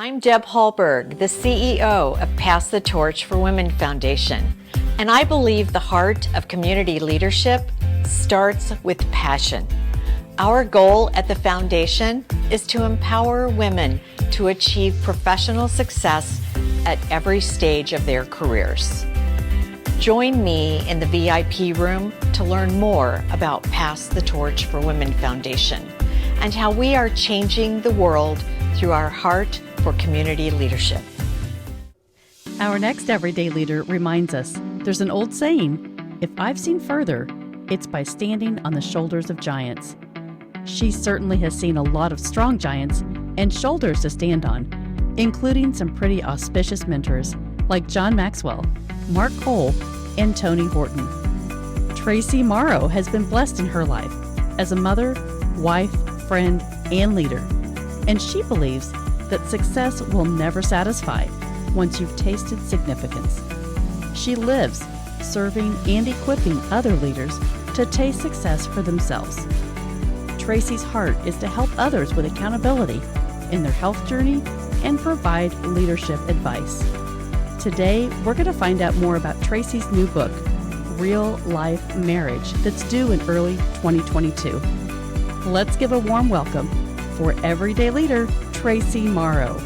I'm Deb Hallberg, the CEO of Pass the Torch for Women Foundation, and I believe the heart of community leadership starts with passion. Our goal at the foundation is to empower women to achieve professional success at every stage of their careers. Join me in the VIP room to learn more about Pass the Torch for Women Foundation and how we are changing the world through our heart for community leadership. Our next everyday leader reminds us there's an old saying, if I've seen further, it's by standing on the shoulders of giants. She certainly has seen a lot of strong giants and shoulders to stand on, including some pretty auspicious mentors like John Maxwell, Mark Cole, and Tony Horton. Traci Morrow has been blessed in her life as a mother, wife, friend, and leader, and she believes that success will never satisfy once you've tasted significance. She lives serving and equipping other leaders to taste success for themselves. Traci's heart is to help others with accountability in their health journey and provide leadership advice. Today, we're going to find out more about Traci's new book, Real Life Marriage, that's due in early 2022. Let's give a warm welcome for everyday leader, Traci Morrow.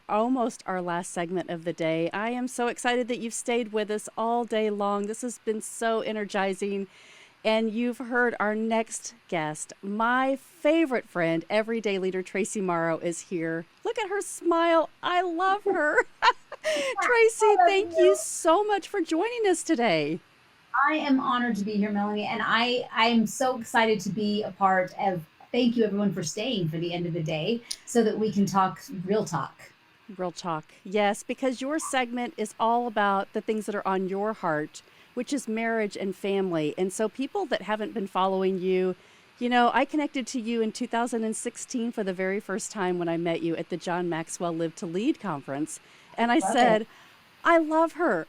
Almost our last segment of the day. I am so excited that you've stayed with us all day long. This has been so energizing. And you've heard our next guest, my favorite friend, everyday leader Traci Morrow, is here. Look at her smile. I love her. Traci, thank you so much for joining us today. I am honored to be here, Melanie, and I am so excited to be a part of. Thank you, everyone, for staying for the end of the day so that we can talk real talk. Real talk. Yes, because your segment is all about the things that are on your heart, which is marriage and family. And so people that haven't been following you, you know, I connected to you in 2016 for the very first time when I met you at the John Maxwell Live to Lead conference. And I said, I love her.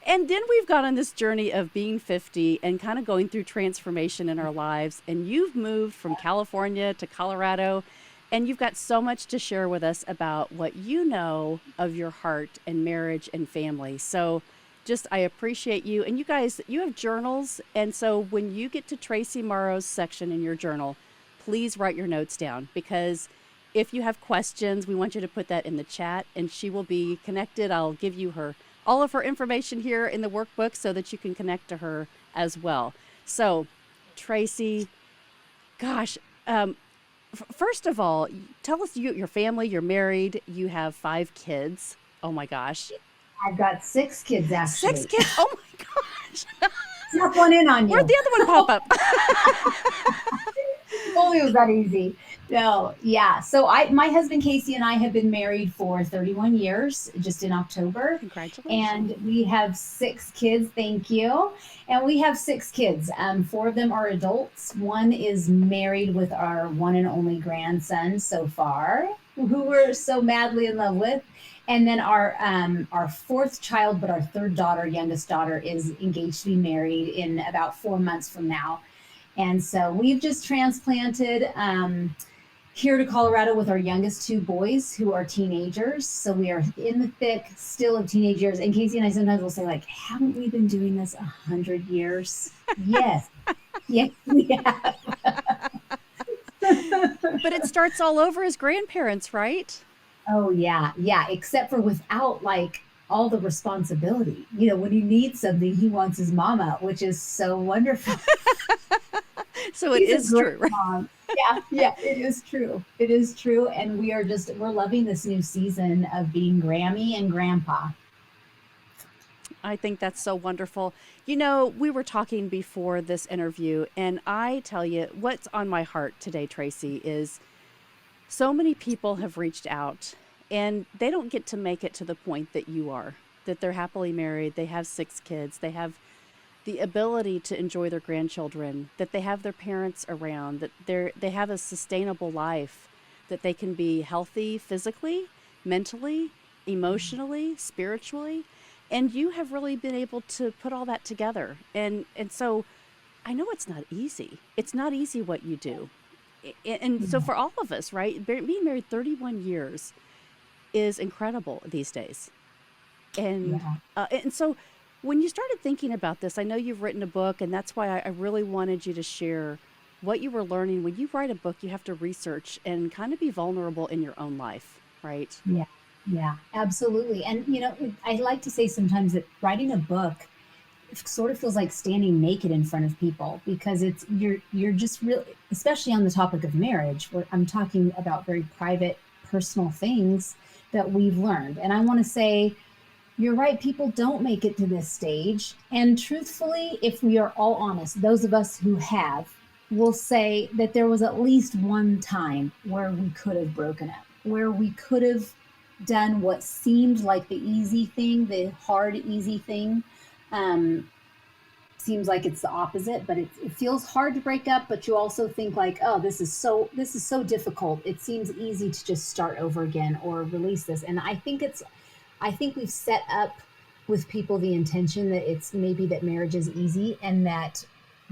and then we've gone on this journey of being 50 and kind of going through transformation in our lives. And you've moved from California to Colorado. And you've got so much to share with us about what you know of your heart and marriage and family. So just, I appreciate you. And you guys, you have journals. And so when you get to Traci Morrow's section in your journal, please write your notes down, because if you have questions, we want you to put that in the chat and she will be connected. I'll give you all of her information here in the workbook so that you can connect to her as well. So Traci, gosh, first of all, tell us your family. You're married. You have 5 kids. Oh my gosh. I've got 6 kids, actually. 6 kids. Oh my gosh. Snuck one in on you. Where'd the other one pop up? If only it was that easy. No, yeah. So my husband Casey and I have been married for 31 years, just in October. Congratulations. And we have 6 kids. Thank you. And we have 6 kids. 4 of them are adults. 1 is married with our one and only grandson so far, who we're so madly in love with. And then our 4th child, but our 3rd daughter, youngest daughter, is engaged to be married in about 4 months from now. And so we've just transplanted here to Colorado with our youngest 2 boys who are teenagers. So we are in the thick still of teenage years. And Casey and I sometimes will say, like, haven't we been doing this 100 years? Yes. Yes, we have. But it starts all over as grandparents, right? Oh, yeah. Yeah. Except for without like all the responsibility. You know, when he needs something, he wants his mama, which is so wonderful. So it is true, right? Mom. Yeah, it is true. It is true. And we're loving this new season of being Grammy and Grandpa. I think that's so wonderful. You know, we were talking before this interview, and I tell you what's on my heart today, Traci, is so many people have reached out and they don't get to make it to the point that you are, that they're happily married, they have 6 kids, they have the ability to enjoy their grandchildren, that they have their parents around, that they have a sustainable life, that they can be healthy physically, mentally, emotionally, spiritually. And you have really been able to put all that together. And so I know it's not easy. It's not easy what you do. And so for all of us, right, being married 31 years is incredible these days. And Yeah. and so when you started thinking about this, I know you've written a book, and that's why I really wanted you to share what you were learning. When you write a book, you have to research and kind of be vulnerable in your own life, right? Yeah. Yeah, absolutely. And I like to say sometimes that writing a book sort of feels like standing naked in front of people, because it's you're just really, especially on the topic of marriage, where I'm talking about very private, personal things that we've learned. And I want to say, you're right, people don't make it to this stage. And truthfully, if we are all honest, those of us who have will say that there was at least one time where we could have broken up, where we could have done what seemed like the easy thing, the hard, easy thing. Um, Seems like it's the opposite, but it feels hard to break up, but you also think like, oh, this is so difficult, it seems easy to just start over again or release this. And I think we've set up with people the intention that it's maybe that marriage is easy and that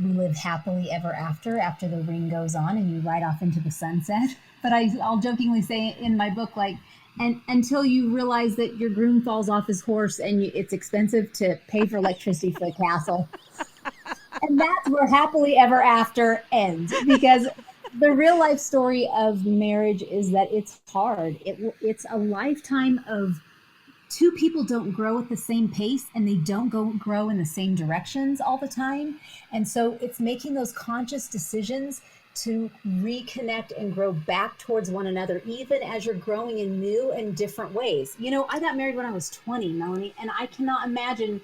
we live happily ever after the ring goes on and you ride off into the sunset. But I'll jokingly say in my book, like, and until you realize that your groom falls off his horse and it's expensive to pay for electricity for the castle. And that's where happily ever after ends, because the real life story of marriage is that it's hard. It's a lifetime of two people don't grow at the same pace, and they don't grow in the same directions all the time. And so it's making those conscious decisions to reconnect and grow back towards one another, even as you're growing in new and different ways. I got married when I was 20, Melanie, and I cannot imagine,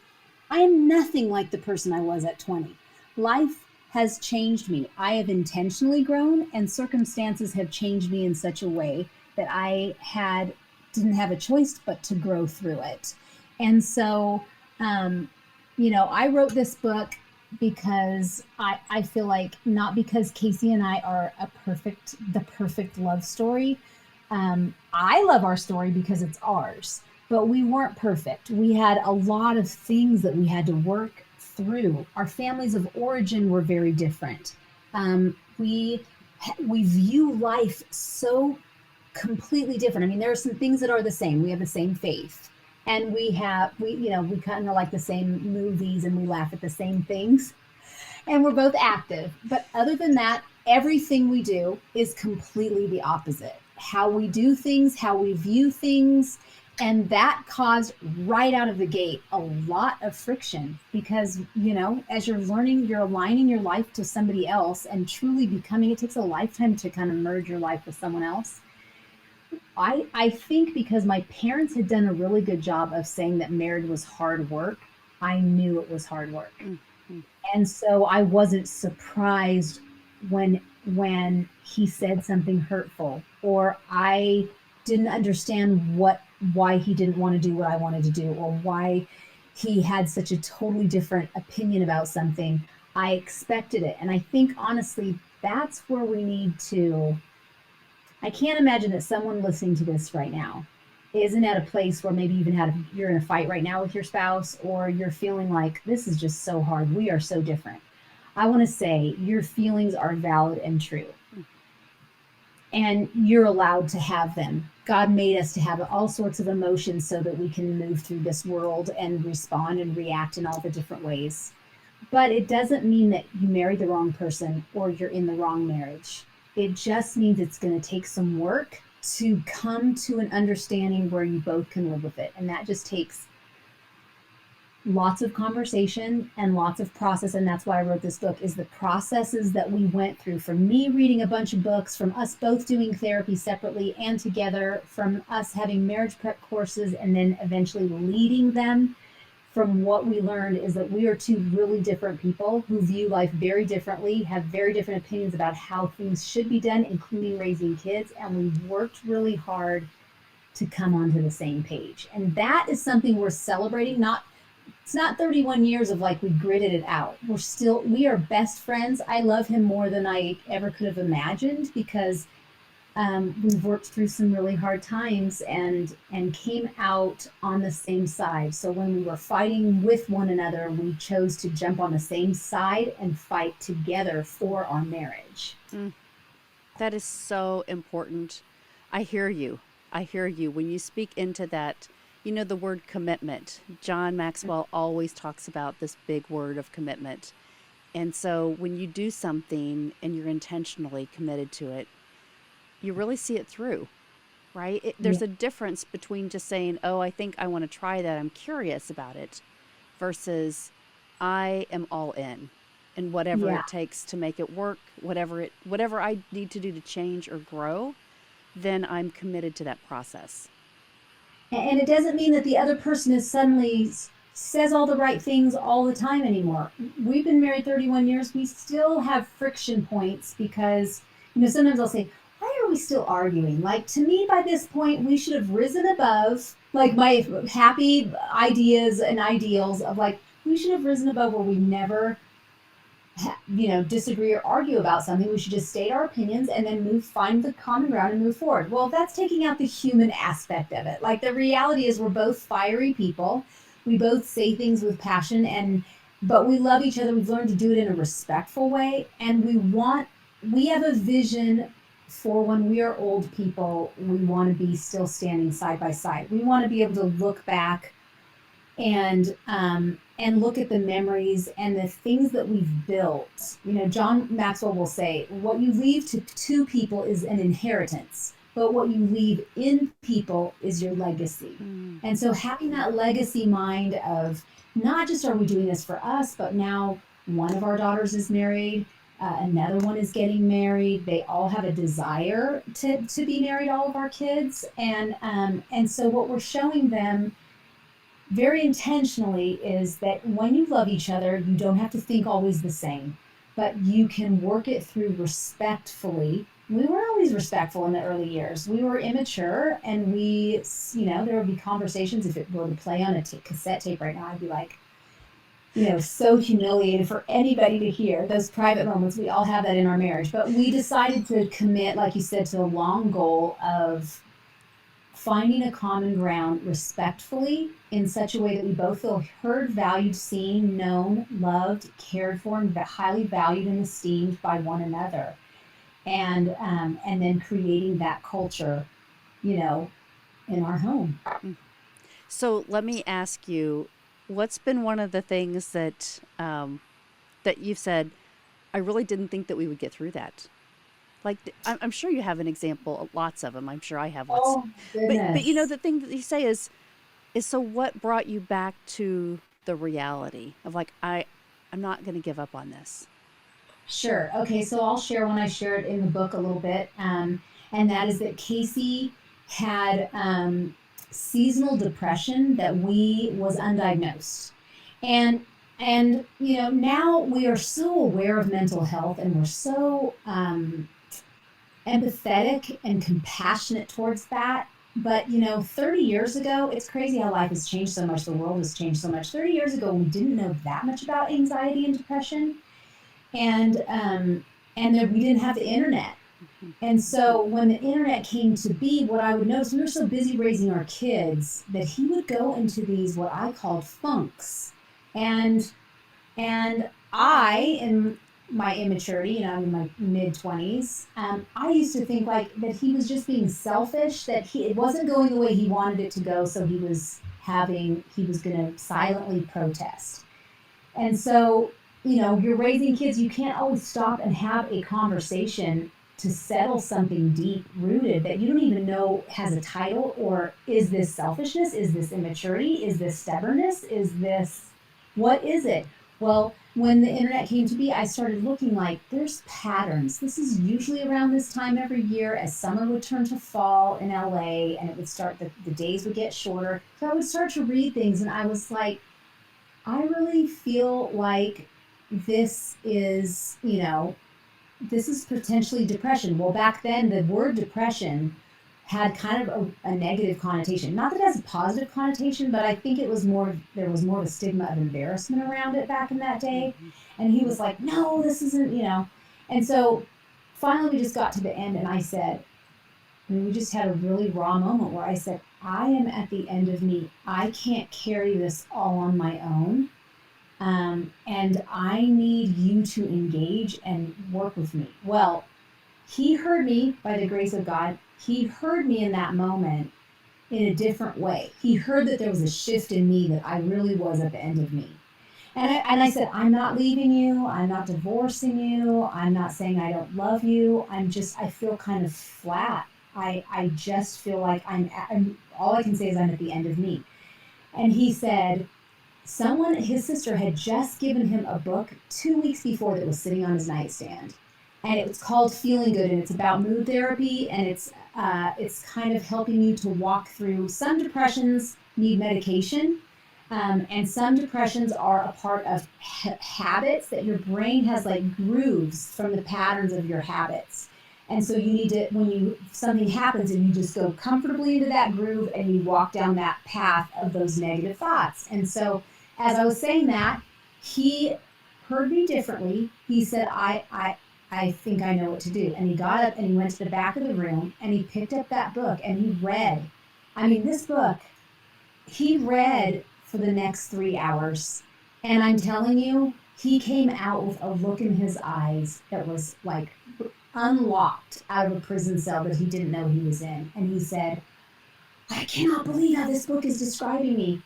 I am nothing like the person I was at 20. Life has changed me. I have intentionally grown, and circumstances have changed me in such a way that didn't have a choice but to grow through it. And so, I wrote this book because I feel like, not because Casey and I are the perfect love story. I love our story because it's ours, but we weren't perfect. We had a lot of things that we had to work through. Our families of origin were very different. We view life so completely different. I mean, there are some things that are the same. We have the same faith, and we kind of like the same movies, and we laugh at the same things, and we're both active. But other than that, everything we do is completely the opposite. How we do things, how we view things. And that caused, right out of the gate, a lot of friction, because, as you're learning, you're aligning your life to somebody else and truly becoming, it takes a lifetime to kind of merge your life with someone else. I think because my parents had done a really good job of saying that marriage was hard work, I knew it was hard work. Mm-hmm. And so I wasn't surprised when he said something hurtful, or I didn't understand why he didn't want to do what I wanted to do, or why he had such a totally different opinion about something. I expected it. And I think, honestly, that's where we need to. I can't imagine that someone listening to this right now isn't at a place where maybe even you're in a fight right now with your spouse, or you're feeling like this is just so hard. We are so different. I want to say your feelings are valid and true. And you're allowed to have them. God made us to have all sorts of emotions so that we can move through this world and respond and react in all the different ways. But it doesn't mean that you married the wrong person or you're in the wrong marriage. It just means it's going to take some work to come to an understanding where you both can live with it. And that just takes lots of conversation and lots of process. And that's why I wrote this book, is the processes that we went through, from me reading a bunch of books, from us both doing therapy separately and together, from us having marriage prep courses and then eventually leading them. From what we learned is that we are two really different people who view life very differently, have very different opinions about how things should be done, including raising kids. And we worked really hard to come onto the same page. And that is something we're celebrating. It's not 31 years of like we gritted it out. We are best friends. I love him more than I ever could have imagined, because we've worked through some really hard times and came out on the same side. So when we were fighting with one another, we chose to jump on the same side and fight together for our marriage. That is so important. I hear you. I hear you. When you speak into that, the word commitment. John Maxwell always talks about this big word of commitment. And so when you do something and you're intentionally committed to it, you really see it through, right? Yeah. There's a difference between just saying, oh, I think I want to try that. I'm curious about it versus I am all in and whatever Yeah. it takes to make it work, whatever I need to do to change or grow, then I'm committed to that process. And it doesn't mean that the other person is suddenly says all the right things all the time anymore. We've been married 31 years. We still have friction points because, sometimes I'll say, why are we still arguing? Like, to me, by this point, we should have risen above, like, my happy ideas and ideals of, like, we should have risen above where we never disagree or argue about something. We should just state our opinions and then find the common ground and move forward. Well, that's taking out the human aspect of it. Like, the reality is we're both fiery people. We both say things with passion, but we love each other. We've learned to do it in a respectful way, and we have a vision for when we are old people. We want to be still standing side by side. We want to be able to look back and look at the memories and the things that we've built. John Maxwell will say, what you leave to two people is an inheritance, but what you leave in people is your legacy. Mm. And so having that legacy mind of not just are we doing this for us, but now one of our daughters is married, another one is getting married. They all have a desire to be married, all of our kids. And so what we're showing them very intentionally is that when you love each other, you don't have to think always the same, but you can work it through respectfully. We weren't always respectful in the early years. We were immature, and there would be conversations. If it were to play on a cassette tape right now, I'd be like, so humiliated for anybody to hear those private moments. We all have that in our marriage, but we decided to commit, like you said, to the long goal of finding a common ground respectfully in such a way that we both feel heard, valued, seen, known, loved, cared for, and highly valued and esteemed by one another. And then creating that culture, in our home. So let me ask you, what's been one of the things that you've said, I really didn't think that we would get through that? Like, I'm sure you have an example, lots of them. I'm sure I have lots. Oh, But goodness. the thing that you say is so what brought you back to the reality of like, I'm not going to give up on this. Sure. Okay, so I'll share one I shared in the book a little bit, and that is that Casey had seasonal depression that was undiagnosed, and now we are so aware of mental health, and we're so empathetic and compassionate towards that. But 30 years ago, it's crazy how life has changed so much. The world has changed so much. 30 years ago, we didn't know that much about anxiety and depression, and that we didn't have the internet. And so when the internet came to be, what I would notice, we were so busy raising our kids that he would go into these what I called funks, and I, in my immaturity, I'm in my mid 20s, I used to think like that he was just being selfish, that it wasn't going the way he wanted it to go, so he was going to silently protest. And so, you're raising kids, you can't always stop and have a conversation to settle something deep rooted that you don't even know has a title, or is this selfishness? Is this immaturity? Is this stubbornness? What is it? Well, when the internet came to be, I started looking like there's patterns. This is usually around this time every year as summer would turn to fall in LA, and it would start, the days would get shorter. So I would start to read things, and I was like, I really feel like this is, this is potentially depression. Well, back then, the word depression had kind of a negative connotation. Not that it has a positive connotation, but I think there was more of a stigma of embarrassment around it back in that day. And he was like, no, this isn't, And so finally we just got to the end, and we just had a really raw moment where I said, I am at the end of me. I can't carry this all on my own. And I need you to engage and work with me. Well, He heard me by the grace of God. He heard me in that moment in a different way. He heard that there was a shift in me, that I really was at the end of me. And I said, I'm not leaving you. I'm not divorcing you. I'm not saying I don't love you. I feel kind of flat. I just feel like all I can say is I'm at the end of me. And he said, his sister had just given him a book 2 weeks before that was sitting on his nightstand. And it was called Feeling Good, and it's about mood therapy, and it's kind of helping you to walk through. Some depressions need medication, and some depressions are a part of habits, that your brain has like grooves from the patterns of your habits. And so you need to, something happens and you just go comfortably into that groove and you walk down that path of those negative thoughts. And so as I was saying that, he heard me differently. He said, I think I know what to do. And he got up and he went to the back of the room and he picked up that book and he read. I mean, this book, he read for the next 3 hours. And I'm telling you, he came out with a look in his eyes that was like unlocked out of a prison cell that he didn't know he was in. And he said, I cannot believe how this book is describing me.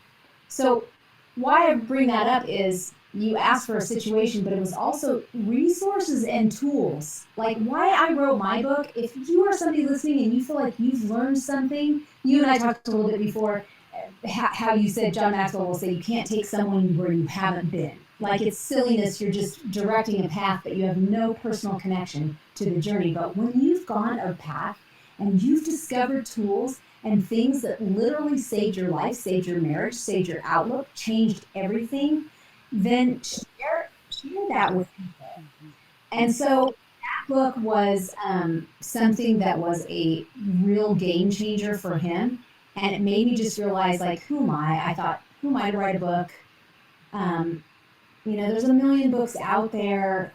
So why I bring that up is, you asked for a situation, but it was also resources and tools. Like why I wrote my book, if you are somebody listening and you feel like you've learned something, you and I talked a little bit before, how you said John Maxwell will say you can't take someone where you haven't been. Like it's silliness, you're just directing a path, but you have no personal connection to the journey. But when you've gone a path and you've discovered tools and things that literally saved your life, saved your marriage, saved your outlook, changed everything, then share that with people. And so that book was something that was a real game changer for him. And it made me just realize, like, who am I? I thought, who am I to write a book? There's a million books out there.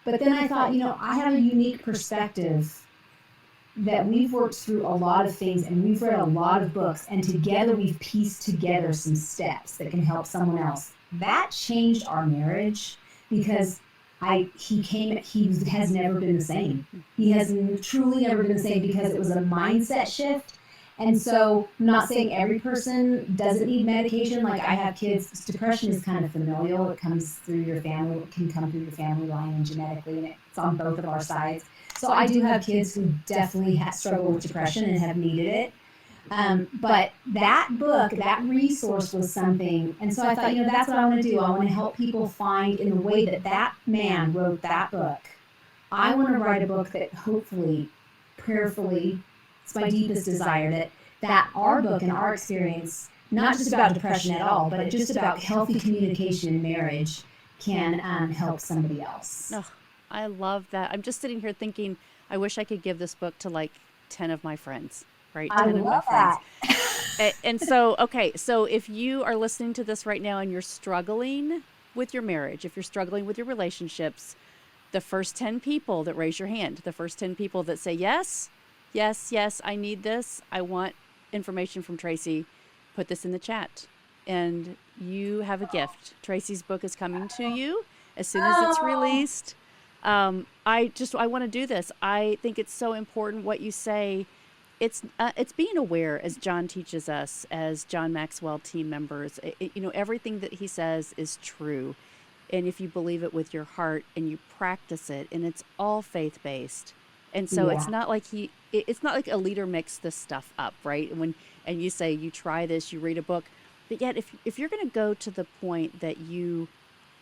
But then I thought, I have a unique perspective, that we've worked through a lot of things and we've read a lot of books, and together we've pieced together some steps that can help someone else. That changed our marriage, because he has never been the same. He has truly never been the same, because it was a mindset shift. And so I'm not saying every person doesn't need medication. Like I have kids, depression is kind of familial. It comes through your family, it can come through your family line and genetically, and it's on both of our sides. So I do have kids who definitely have struggled with depression and have needed it. But that book, that resource was something. And so I thought, that's what I want to do. I want to help people find, in the way that that man wrote that book, I want to write a book that hopefully, prayerfully, it's my deepest desire that our book and our experience, not just about depression at all, but just about healthy communication in marriage, can help somebody else. Oh, I love that. I'm just sitting here thinking, I wish I could give this book to like 10 of my friends, right? 10 of my friends. And so, okay, so if you are listening to this right now and you're struggling with your marriage, if you're struggling with your relationships, the first 10 people that raise your hand, the first 10 people that say, yes, I need this, I want information from Traci, put this in the chat. And you have a gift. Traci's book is coming to you as soon as it's released. I want to do this. I think it's so important what you say. It's being aware, as John teaches us, as John Maxwell team members. Everything that he says is true. And if you believe it with your heart and you practice it, and it's all faith-based. And so it's not like it's not like a leader mixed this stuff up, right? And you say you try this, you read a book, but yet if you're going to go to the point that you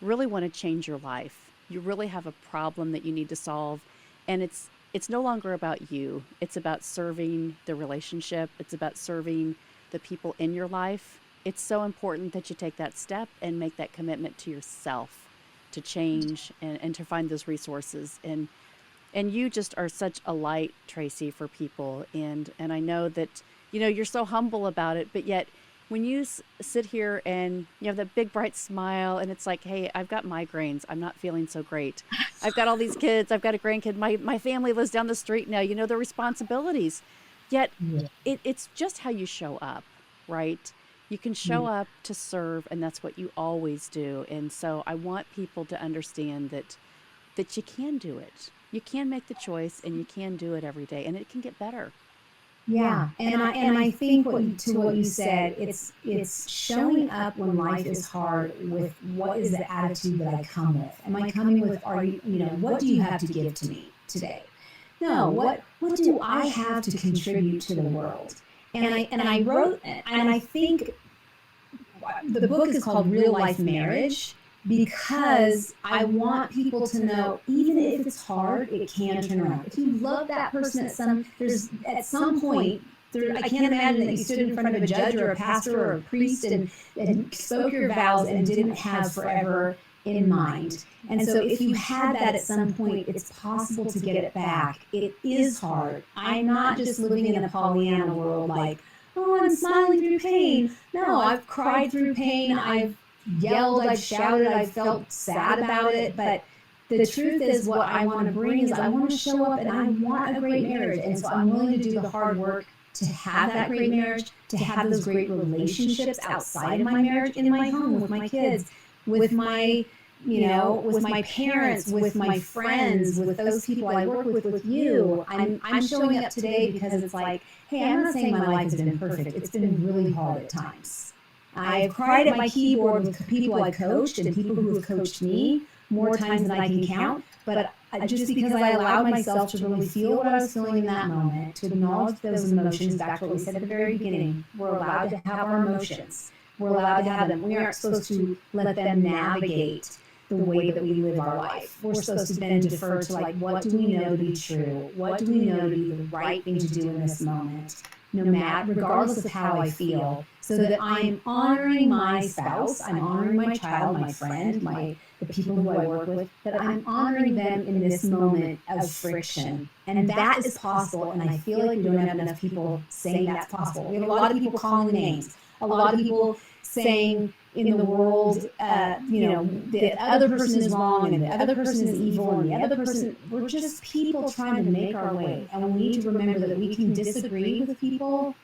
really want to change your life, you really have a problem that you need to solve, and it's no longer about you. It's about serving the relationship. It's about serving the people in your life. It's so important that you take that step and make that commitment to yourself to change and to find those resources. And you just are such a light, Traci, for people. And I know that, you're so humble about it, but yet when you sit here and you have that big, bright smile, and it's like, hey, I've got migraines, I'm not feeling so great. I've got all these kids, I've got a grandkid, my family lives down the street now, the responsibilities. Yet it's just how you show up, right? You can show up to serve, and that's what you always do. And so I want people to understand that you can do it. You can make the choice, and you can do it every day, and it can get better. Yeah, and I think what you said, it's showing up when life is hard with what is the attitude that I come with. Am I coming with, are you know, what do you have to give to me today? No, what do I have to contribute to the world? And I wrote, and I think the book is called Real Life Marriage because I want people to know, even if it's hard, it can turn around. If you love that person at some point, I can't imagine that you stood in front of a judge or a pastor or a priest and spoke your vows and didn't have forever in mind. And so if you had that at some point, it's possible to get it back. It is hard. I'm not just living in a Pollyanna world like, oh, I'm smiling through pain. No, I've cried through pain. I've yelled, I've shouted, I've felt sad about it. But the truth is, what I want to bring is I want to show up and I want a great marriage. And so I'm willing to do the hard work to have that great marriage, to have those great relationships outside of my marriage, in my home, with my kids, with my, with my parents, with my friends, with those people I work with you. I'm showing up today because it's like, hey, I'm not saying my life has been perfect. It's been really hard at times. I've cried at my keyboard with people I've coached and people who have coached me more times than I can count. But just because I allowed myself to really feel what I was feeling in that moment, to acknowledge those emotions, back to what we said at the very beginning, we're allowed to have our emotions. We're allowed to have them. We aren't supposed to let them navigate the way that we live our life. We're supposed to then defer to, like, what do we know to be true? What do we know to be the right thing to do in this moment? No matter, regardless of how I feel, so that I'm honoring my spouse, I'm honoring my child, my friend, the people who I work with, that I'm honoring them in this moment of friction. And that is possible. And I feel like we don't have enough people saying that's possible. We have a lot of people calling names, a lot of people saying in the world, the other person is wrong and the other person is evil and the other person, we're just people trying to make our way. And we need to remember that we can disagree with people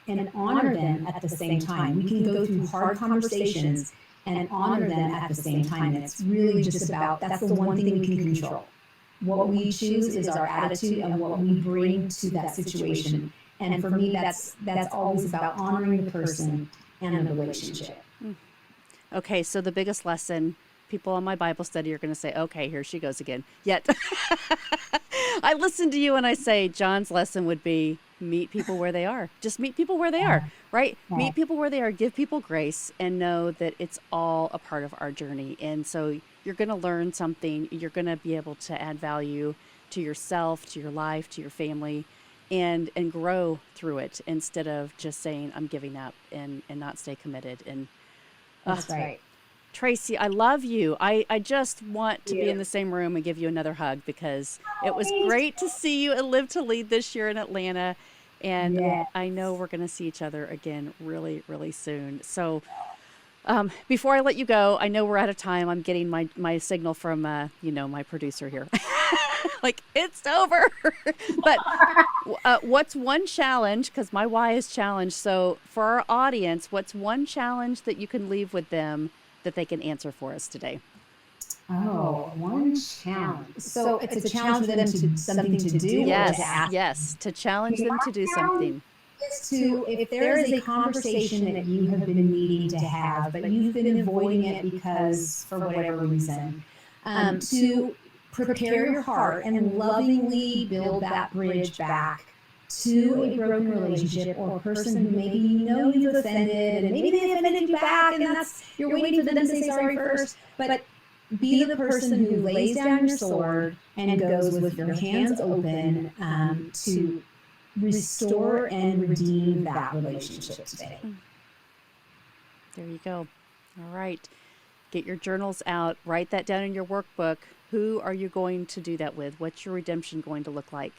and honor them at the same time. We can go through hard conversations and honor them at the same time. And it's really just about, that's the one thing we can control. What we choose is our attitude and what we bring to that situation. And for me, that's always about honoring the person and the relationship. Okay, so the biggest lesson, people on my Bible study are going to say, okay, here she goes again. Yet, I listen to you and I say, John's lesson would be meet people where they are. Just meet people where they are, right? Yeah. Meet people where they are, give people grace, and know that it's all a part of our journey. And so you're going to learn something. You're going to be able to add value to yourself, to your life, to your family, and grow through it instead of just saying, I'm giving up and not stay committed. And that's right. Traci, I love you. I just want to be in the same room and give you another hug because it was great to see you at Live to Lead this year in Atlanta. And I know we're going to see each other again really, really soon. So before I let you go, I know we're out of time. I'm getting my signal from, my producer here. Like, it's over. But what's one challenge, because my why is challenge. So for our audience, what's one challenge that you can leave with them that they can answer for us today? Oh, one challenge. So it's a challenge for them to something to do. Yes, to challenge them to do something. If there is a conversation that you have been needing to have, but you've been avoiding it because for whatever reason, to prepare your heart and lovingly build that bridge back to a broken relationship or person who maybe you've offended and maybe they offended you back and you're waiting for them to say sorry first. But be the person who lays down your sword and goes with your hands open to restore and redeem that relationship today. There you go. All right. Get your journals out. Write that down in your workbook. Who are you going to do that with? What's your redemption going to look like?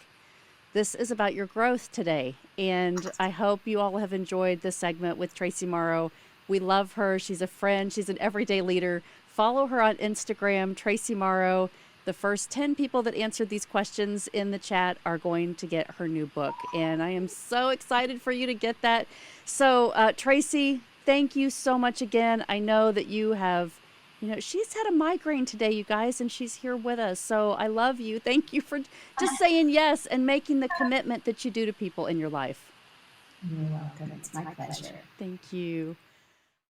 This is about your growth today. And I hope you all have enjoyed this segment with Traci Morrow. We love her. She's a friend. She's an everyday leader. Follow her on Instagram, Traci Morrow. The first 10 people that answered these questions in the chat are going to get her new book. And I am so excited for you to get that. So, Traci, thank you so much again. I know that you have She's had a migraine today, you guys, and she's here with us. So I love you. Thank you for just saying yes and making the commitment that you do to people in your life. You're welcome. It's my pleasure. Thank you.